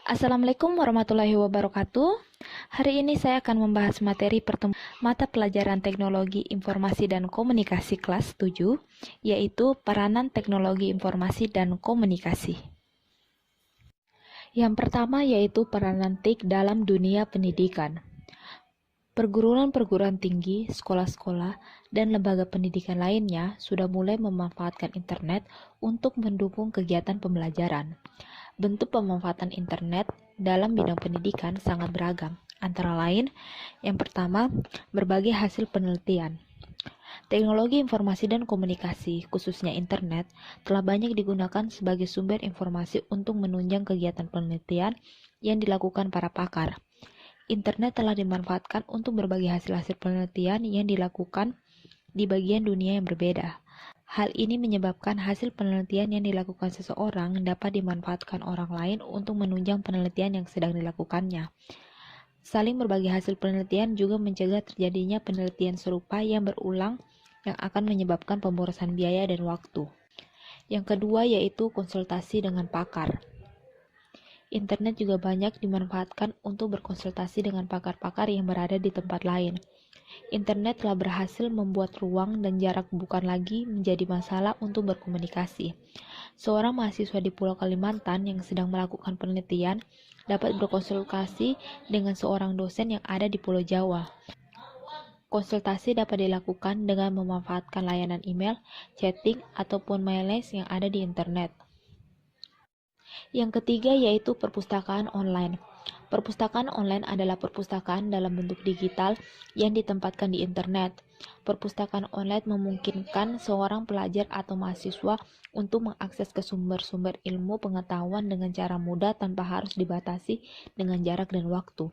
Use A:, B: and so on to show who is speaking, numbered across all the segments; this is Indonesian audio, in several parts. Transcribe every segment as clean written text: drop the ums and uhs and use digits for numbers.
A: Assalamualaikum warahmatullahi wabarakatuh. Hari ini saya akan membahas materi pertemuan mata pelajaran Teknologi Informasi dan Komunikasi kelas 7, yaitu peranan teknologi informasi dan komunikasi. Yang pertama yaitu peranan TIK dalam dunia pendidikan. Perguruan-perguruan tinggi, sekolah-sekolah, dan lembaga pendidikan lainnya sudah mulai memanfaatkan internet untuk mendukung kegiatan pembelajaran. Bentuk pemanfaatan internet dalam bidang pendidikan sangat beragam. Antara lain, yang pertama, berbagai hasil penelitian. Teknologi informasi dan komunikasi, khususnya internet, telah banyak digunakan sebagai sumber informasi untuk menunjang kegiatan penelitian yang dilakukan para pakar. Internet telah dimanfaatkan untuk berbagai hasil-hasil penelitian yang dilakukan di bagian dunia yang berbeda. Hal ini menyebabkan hasil penelitian yang dilakukan seseorang dapat dimanfaatkan orang lain untuk menunjang penelitian yang sedang dilakukannya. Saling berbagi hasil penelitian juga mencegah terjadinya penelitian serupa yang berulang yang akan menyebabkan pemborosan biaya dan waktu. Yang kedua yaitu konsultasi dengan pakar. Internet juga banyak dimanfaatkan untuk berkonsultasi dengan pakar-pakar yang berada di tempat lain. Internet telah berhasil membuat ruang dan jarak bukan lagi menjadi masalah untuk berkomunikasi. Seorang mahasiswa di Pulau Kalimantan yang sedang melakukan penelitian dapat berkonsultasi dengan seorang dosen yang ada di Pulau Jawa. Konsultasi dapat dilakukan dengan memanfaatkan layanan email, chatting, ataupun MyLens yang ada di internet. Yang ketiga yaitu perpustakaan online. Perpustakaan online adalah perpustakaan dalam bentuk digital yang ditempatkan di internet. Perpustakaan online memungkinkan seorang pelajar atau mahasiswa untuk mengakses ke sumber-sumber ilmu pengetahuan dengan cara mudah tanpa harus dibatasi dengan jarak dan waktu.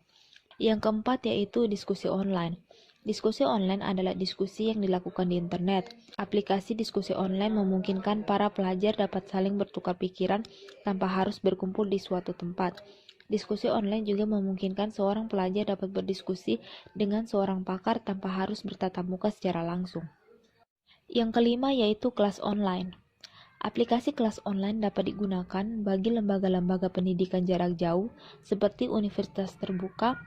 A: Yang keempat yaitu diskusi online. Diskusi online adalah diskusi yang dilakukan di internet. Aplikasi diskusi online memungkinkan para pelajar dapat saling bertukar pikiran tanpa harus berkumpul di suatu tempat. Diskusi online juga memungkinkan seorang pelajar dapat berdiskusi dengan seorang pakar tanpa harus bertatap muka secara langsung. Yang kelima yaitu kelas online. Aplikasi kelas online dapat digunakan bagi lembaga-lembaga pendidikan jarak jauh seperti universitas terbuka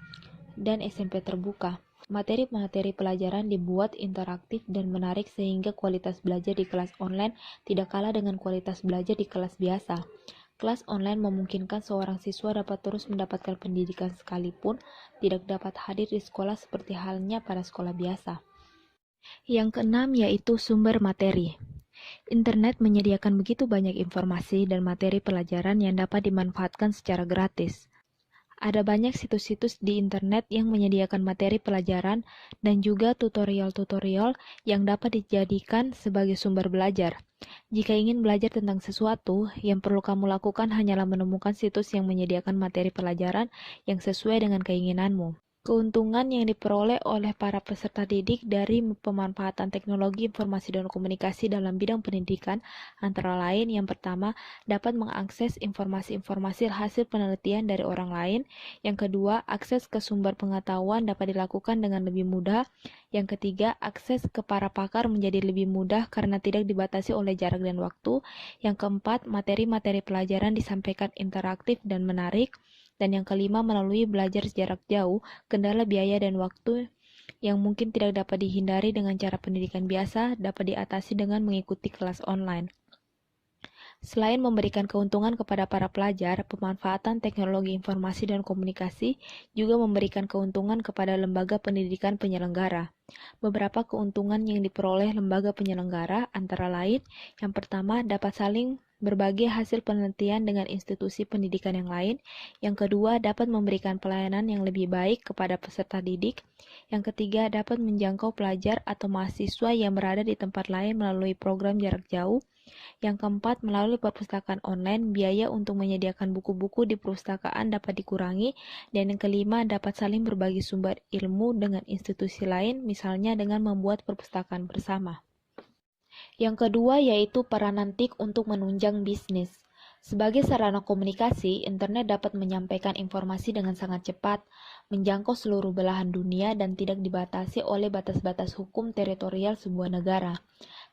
A: dan SMP terbuka. Materi-materi pelajaran dibuat interaktif dan menarik sehingga kualitas belajar di kelas online tidak kalah dengan kualitas belajar di kelas biasa. Kelas online memungkinkan seorang siswa dapat terus mendapatkan pendidikan sekalipun tidak dapat hadir di sekolah seperti halnya pada sekolah biasa. Yang keenam yaitu sumber materi. Internet menyediakan begitu banyak informasi dan materi pelajaran yang dapat dimanfaatkan secara gratis. Ada banyak situs-situs di internet yang menyediakan materi pelajaran dan juga tutorial-tutorial yang dapat dijadikan sebagai sumber belajar. Jika ingin belajar tentang sesuatu, yang perlu kamu lakukan hanyalah menemukan situs yang menyediakan materi pelajaran yang sesuai dengan keinginanmu. Keuntungan yang diperoleh oleh para peserta didik dari pemanfaatan teknologi informasi dan komunikasi dalam bidang pendidikan antara lain yang pertama, dapat mengakses informasi-informasi hasil penelitian dari orang lain. Yang kedua, akses ke sumber pengetahuan dapat dilakukan dengan lebih mudah. Yang ketiga, akses ke para pakar menjadi lebih mudah karena tidak dibatasi oleh jarak dan waktu. Yang keempat, materi-materi pelajaran disampaikan interaktif dan menarik. Dan yang kelima, melalui belajar jarak jauh, kendala biaya dan waktu yang mungkin tidak dapat dihindari dengan cara pendidikan biasa dapat diatasi dengan mengikuti kelas online. Selain memberikan keuntungan kepada para pelajar, pemanfaatan teknologi informasi dan komunikasi juga memberikan keuntungan kepada lembaga pendidikan penyelenggara. Beberapa keuntungan yang diperoleh lembaga penyelenggara antara lain, yang pertama dapat saling berbagi hasil penelitian dengan institusi pendidikan yang lain. Yang kedua, dapat memberikan pelayanan yang lebih baik kepada peserta didik. Yang ketiga, dapat menjangkau pelajar atau mahasiswa yang berada di tempat lain melalui program jarak jauh. Yang keempat, melalui perpustakaan online, biaya untuk menyediakan buku-buku di perpustakaan dapat dikurangi. Dan yang kelima, dapat saling berbagi sumber ilmu dengan institusi lain, misalnya dengan membuat perpustakaan bersama. Yang kedua yaitu peranan TIK untuk menunjang bisnis. Sebagai sarana komunikasi, internet dapat menyampaikan informasi dengan sangat cepat, menjangkau seluruh belahan dunia dan tidak dibatasi oleh batas-batas hukum teritorial sebuah negara.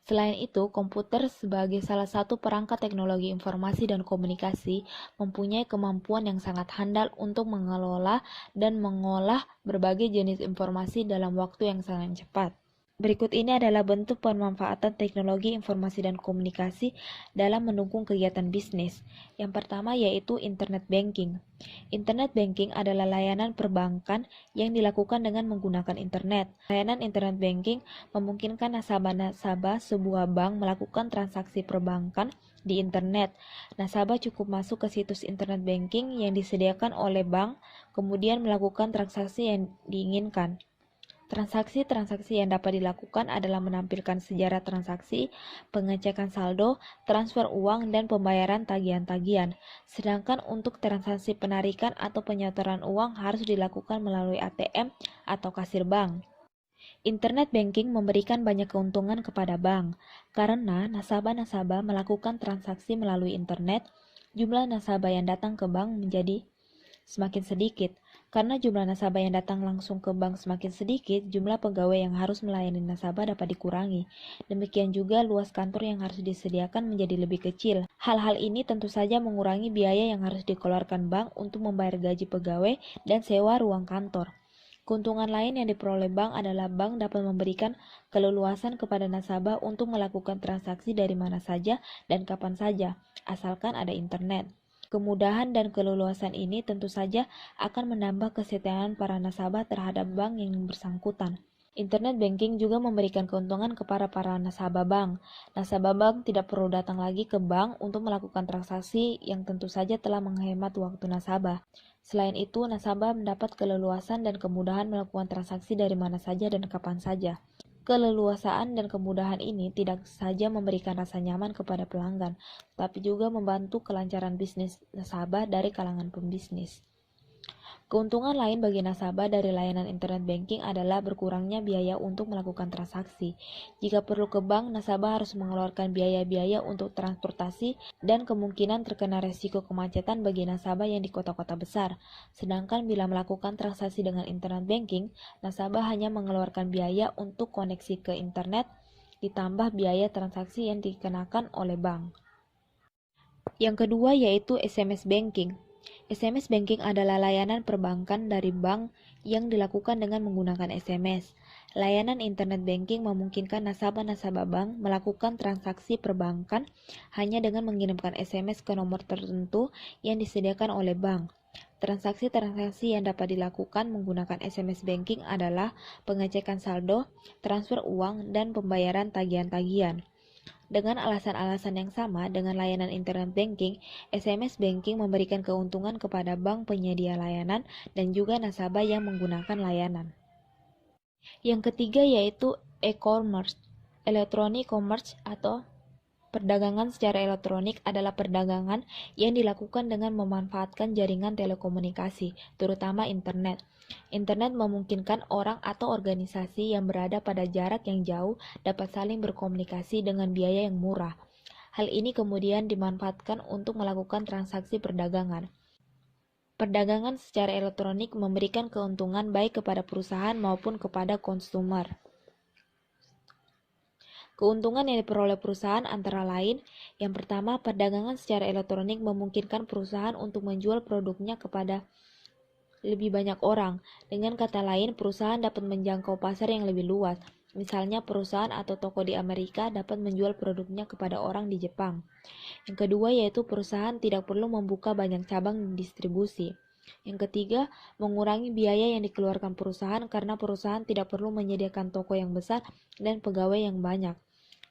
A: Selain itu, komputer sebagai salah satu perangkat teknologi informasi dan komunikasi mempunyai kemampuan yang sangat handal untuk mengelola dan mengolah berbagai jenis informasi dalam waktu yang sangat cepat. Berikut ini adalah bentuk pemanfaatan teknologi informasi dan komunikasi dalam mendukung kegiatan bisnis. Yang pertama yaitu Internet Banking. Internet Banking adalah layanan perbankan yang dilakukan dengan menggunakan internet. Layanan Internet Banking memungkinkan nasabah-nasabah sebuah bank melakukan transaksi perbankan di internet. Nasabah cukup masuk ke situs Internet Banking yang disediakan oleh bank, kemudian melakukan transaksi yang diinginkan. Transaksi-transaksi yang dapat dilakukan adalah menampilkan sejarah transaksi, pengecekan saldo, transfer uang, dan pembayaran tagihan-tagihan. Sedangkan untuk transaksi penarikan atau penyetoran uang harus dilakukan melalui ATM atau kasir bank. Internet banking memberikan banyak keuntungan kepada bank, karena nasabah-nasabah melakukan transaksi melalui internet, jumlah nasabah yang datang ke bank menjadi semakin sedikit. Karena jumlah nasabah yang datang langsung ke bank semakin sedikit, jumlah pegawai yang harus melayani nasabah dapat dikurangi. Demikian juga luas kantor yang harus disediakan menjadi lebih kecil. Hal-hal ini tentu saja mengurangi biaya yang harus dikeluarkan bank untuk membayar gaji pegawai dan sewa ruang kantor. Keuntungan lain yang diperoleh bank adalah bank dapat memberikan keleluasan kepada nasabah untuk melakukan transaksi dari mana saja dan kapan saja, asalkan ada internet. Kemudahan dan keleluasan ini tentu saja akan menambah kesetiaan para nasabah terhadap bank yang bersangkutan. Internet banking juga memberikan keuntungan kepada para nasabah bank. Nasabah bank tidak perlu datang lagi ke bank untuk melakukan transaksi yang tentu saja telah menghemat waktu nasabah. Selain itu, nasabah mendapat keleluasan dan kemudahan melakukan transaksi dari mana saja dan kapan saja. Keleluasaan dan kemudahan ini tidak saja memberikan rasa nyaman kepada pelanggan, tapi juga membantu kelancaran bisnis nasabah dari kalangan pembisnis. Keuntungan lain bagi nasabah dari layanan internet banking adalah berkurangnya biaya untuk melakukan transaksi. Jika perlu ke bank, nasabah harus mengeluarkan biaya-biaya untuk transportasi dan kemungkinan terkena resiko kemacetan bagi nasabah yang di kota-kota besar. Sedangkan bila melakukan transaksi dengan internet banking, nasabah hanya mengeluarkan biaya untuk koneksi ke internet ditambah biaya transaksi yang dikenakan oleh bank. Yang kedua yaitu SMS banking. SMS banking adalah layanan perbankan dari bank yang dilakukan dengan menggunakan SMS. Layanan internet banking memungkinkan nasabah-nasabah bank melakukan transaksi perbankan hanya dengan mengirimkan SMS ke nomor tertentu yang disediakan oleh bank. Transaksi-transaksi yang dapat dilakukan menggunakan SMS banking adalah pengecekan saldo, transfer uang, dan pembayaran tagihan-tagihan. Dengan alasan-alasan yang sama dengan layanan internet banking, SMS banking memberikan keuntungan kepada bank penyedia layanan dan juga nasabah yang menggunakan layanan. Yang ketiga yaitu e-commerce. Electronic commerce atau perdagangan secara elektronik adalah perdagangan yang dilakukan dengan memanfaatkan jaringan telekomunikasi, terutama internet. Internet memungkinkan orang atau organisasi yang berada pada jarak yang jauh dapat saling berkomunikasi dengan biaya yang murah. Hal ini kemudian dimanfaatkan untuk melakukan transaksi perdagangan. Perdagangan secara elektronik memberikan keuntungan baik kepada perusahaan maupun kepada konsumer. Keuntungan yang diperoleh perusahaan antara lain, yang pertama, perdagangan secara elektronik memungkinkan perusahaan untuk menjual produknya kepada lebih banyak orang. Dengan kata lain, perusahaan dapat menjangkau pasar yang lebih luas. Misalnya, perusahaan atau toko di Amerika dapat menjual produknya kepada orang di Jepang. Yang kedua yaitu perusahaan tidak perlu membuka banyak cabang distribusi. Yang ketiga, mengurangi biaya yang dikeluarkan perusahaan karena perusahaan tidak perlu menyediakan toko yang besar dan pegawai yang banyak.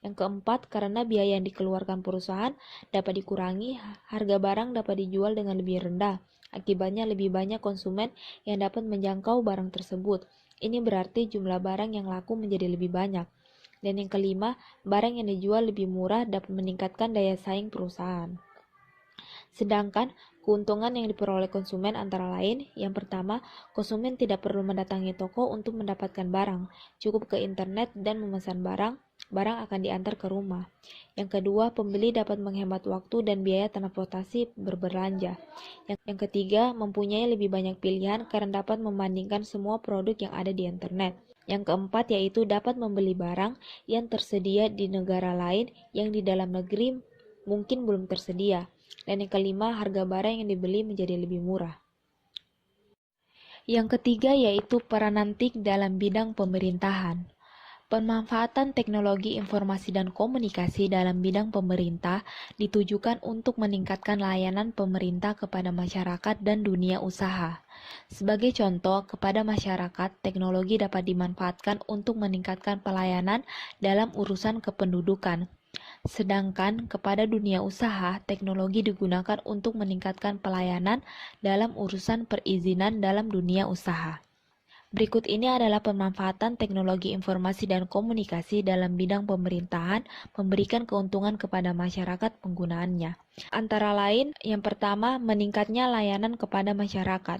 A: Yang keempat, karena biaya yang dikeluarkan perusahaan dapat dikurangi, harga barang dapat dijual dengan lebih rendah. Akibatnya lebih banyak konsumen yang dapat menjangkau barang tersebut. Ini berarti jumlah barang yang laku menjadi lebih banyak. Dan yang kelima, barang yang dijual lebih murah dapat meningkatkan daya saing perusahaan. Sedangkan keuntungan yang diperoleh konsumen antara lain, yang pertama, konsumen tidak perlu mendatangi toko untuk mendapatkan barang, cukup ke internet dan memesan barang. barang akan diantar ke rumah. Yang kedua, pembeli dapat menghemat waktu dan biaya transportasi berbelanja. Yang ketiga, mempunyai lebih banyak pilihan karena dapat membandingkan semua produk yang ada di internet. Yang keempat, yaitu dapat membeli barang yang tersedia di negara lain yang di dalam negeri mungkin belum tersedia. Dan yang kelima, harga barang yang dibeli menjadi lebih murah. Yang ketiga yaitu peranan TIK dalam bidang pemerintahan. Pemanfaatan teknologi informasi dan komunikasi dalam bidang pemerintah ditujukan untuk meningkatkan layanan pemerintah kepada masyarakat dan dunia usaha. Sebagai contoh, kepada masyarakat, teknologi dapat dimanfaatkan untuk meningkatkan pelayanan dalam urusan kependudukan. Sedangkan kepada dunia usaha, teknologi digunakan untuk meningkatkan pelayanan dalam urusan perizinan dalam dunia usaha. Berikut ini adalah pemanfaatan teknologi informasi dan komunikasi dalam bidang pemerintahan memberikan keuntungan kepada masyarakat penggunaannya. Antara lain, yang pertama, meningkatnya layanan kepada masyarakat.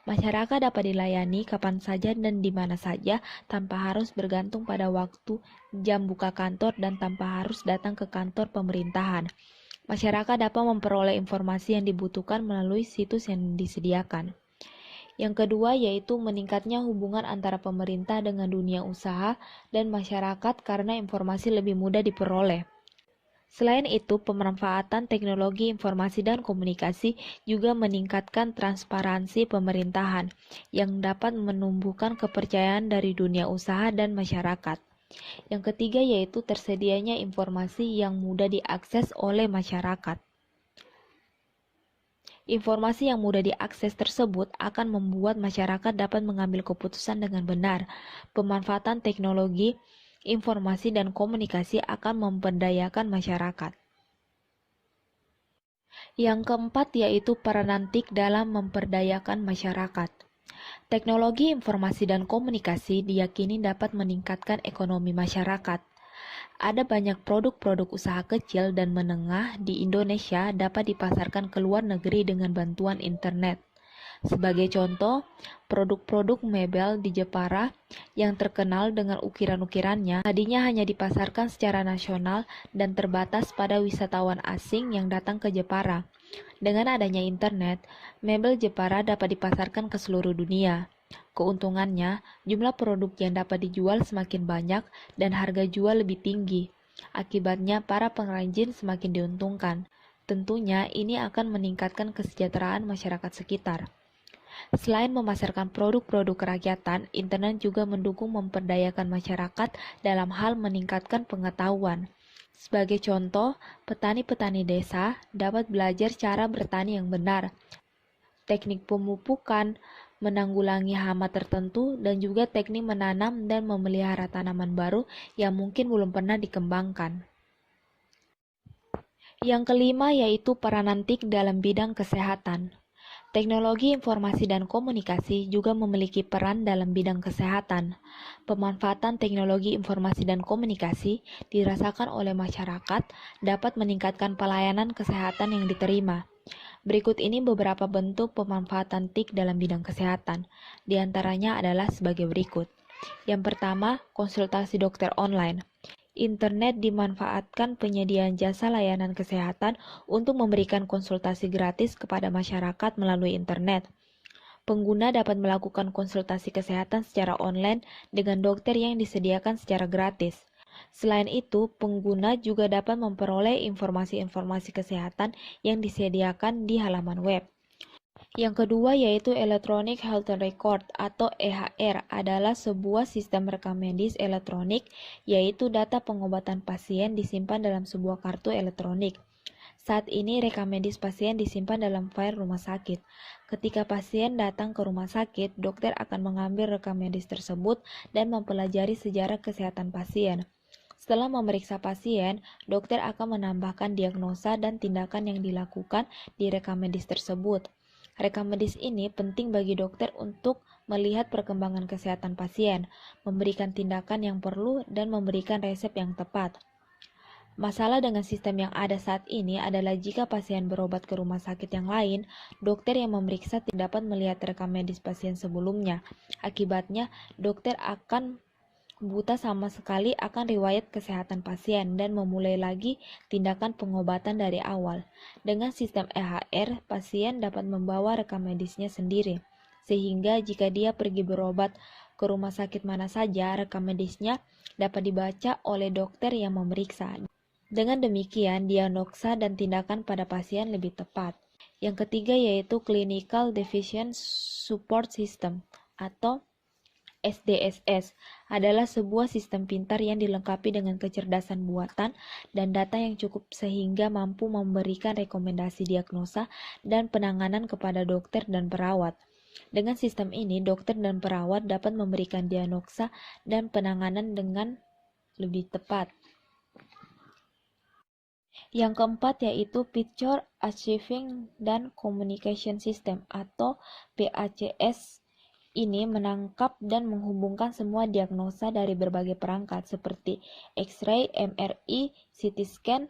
A: Masyarakat dapat dilayani kapan saja dan di mana saja tanpa harus bergantung pada waktu, jam buka kantor, dan tanpa harus datang ke kantor pemerintahan. Masyarakat dapat memperoleh informasi yang dibutuhkan melalui situs yang disediakan. Yang kedua yaitu meningkatnya hubungan antara pemerintah dengan dunia usaha dan masyarakat karena informasi lebih mudah diperoleh. Selain itu, pemanfaatan teknologi informasi dan komunikasi juga meningkatkan transparansi pemerintahan yang dapat menumbuhkan kepercayaan dari dunia usaha dan masyarakat. Yang ketiga yaitu tersedianya informasi yang mudah diakses oleh masyarakat. Informasi yang mudah diakses tersebut akan membuat masyarakat dapat mengambil keputusan dengan benar. Pemanfaatan teknologi, informasi, dan komunikasi akan memberdayakan masyarakat. Yang keempat yaitu peranan TIK dalam memperdayakan masyarakat. Teknologi informasi dan komunikasi diyakini dapat meningkatkan ekonomi masyarakat. Ada banyak produk-produk usaha kecil dan menengah di Indonesia dapat dipasarkan ke luar negeri dengan bantuan internet. Sebagai contoh, produk-produk mebel di Jepara yang terkenal dengan ukiran-ukirannya tadinya hanya dipasarkan secara nasional dan terbatas pada wisatawan asing yang datang ke Jepara. Dengan adanya internet, mebel Jepara dapat dipasarkan ke seluruh dunia. Keuntungannya, jumlah produk yang dapat dijual semakin banyak dan harga jual lebih tinggi. Akibatnya, para pengrajin semakin diuntungkan. Tentunya, ini akan meningkatkan kesejahteraan masyarakat sekitar. Selain memasarkan produk-produk kerakyatan, internet juga mendukung memperdayakan masyarakat dalam hal meningkatkan pengetahuan. Sebagai contoh, petani-petani desa dapat belajar cara bertani yang benar, teknik pemupukan, menanggulangi hama tertentu, dan juga teknik menanam dan memelihara tanaman baru yang mungkin belum pernah dikembangkan. Yang kelima yaitu peranan TIK dalam bidang kesehatan. Teknologi informasi dan komunikasi juga memiliki peran dalam bidang kesehatan. Pemanfaatan teknologi informasi dan komunikasi dirasakan oleh masyarakat dapat meningkatkan pelayanan kesehatan yang diterima. Berikut ini beberapa bentuk pemanfaatan TIK dalam bidang kesehatan. Di antaranya adalah sebagai berikut. Yang pertama, konsultasi dokter online. Internet dimanfaatkan penyediaan jasa layanan kesehatan untuk memberikan konsultasi gratis kepada masyarakat melalui internet. Pengguna dapat melakukan konsultasi kesehatan secara online dengan dokter yang disediakan secara gratis. Selain itu, pengguna juga dapat memperoleh informasi-informasi kesehatan yang disediakan di halaman web. Yang kedua yaitu Electronic Health Record atau EHR adalah sebuah sistem rekam medis elektronik, yaitu data pengobatan pasien disimpan dalam sebuah kartu elektronik. Saat ini rekam medis pasien disimpan dalam file rumah sakit. Ketika pasien datang ke rumah sakit, dokter akan mengambil rekam medis tersebut dan mempelajari sejarah kesehatan pasien. Setelah memeriksa pasien, dokter akan menambahkan diagnosa dan tindakan yang dilakukan di rekam medis tersebut. Rekam medis ini penting bagi dokter untuk melihat perkembangan kesehatan pasien, memberikan tindakan yang perlu, dan memberikan resep yang tepat. Masalah dengan sistem yang ada saat ini adalah jika pasien berobat ke rumah sakit yang lain, dokter yang memeriksa tidak dapat melihat rekam medis pasien sebelumnya. Akibatnya, dokter akan buta sama sekali akan riwayat kesehatan pasien dan memulai lagi tindakan pengobatan dari awal. Dengan sistem EHR, pasien dapat membawa rekam medisnya sendiri, sehingga jika dia pergi berobat ke rumah sakit mana saja, rekam medisnya dapat dibaca oleh dokter yang memeriksa. Dengan demikian, diagnosa dan tindakan pada pasien lebih tepat. Yang ketiga yaitu Clinical Decision Support System atau SDSS adalah sebuah sistem pintar yang dilengkapi dengan kecerdasan buatan dan data yang cukup sehingga mampu memberikan rekomendasi diagnosa dan penanganan kepada dokter dan perawat. Dengan sistem ini, dokter dan perawat dapat memberikan diagnosa dan penanganan dengan lebih tepat. Yang keempat yaitu Picture Archiving dan Communication System atau PACS. Ini menangkap dan menghubungkan semua diagnosa dari berbagai perangkat seperti X-ray, MRI, CT scan,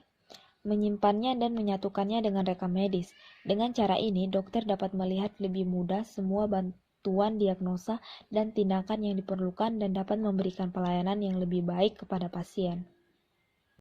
A: menyimpannya dan menyatukannya dengan rekam medis. Dengan cara ini, dokter dapat melihat lebih mudah semua bantuan diagnosa dan tindakan yang diperlukan dan dapat memberikan pelayanan yang lebih baik kepada pasien.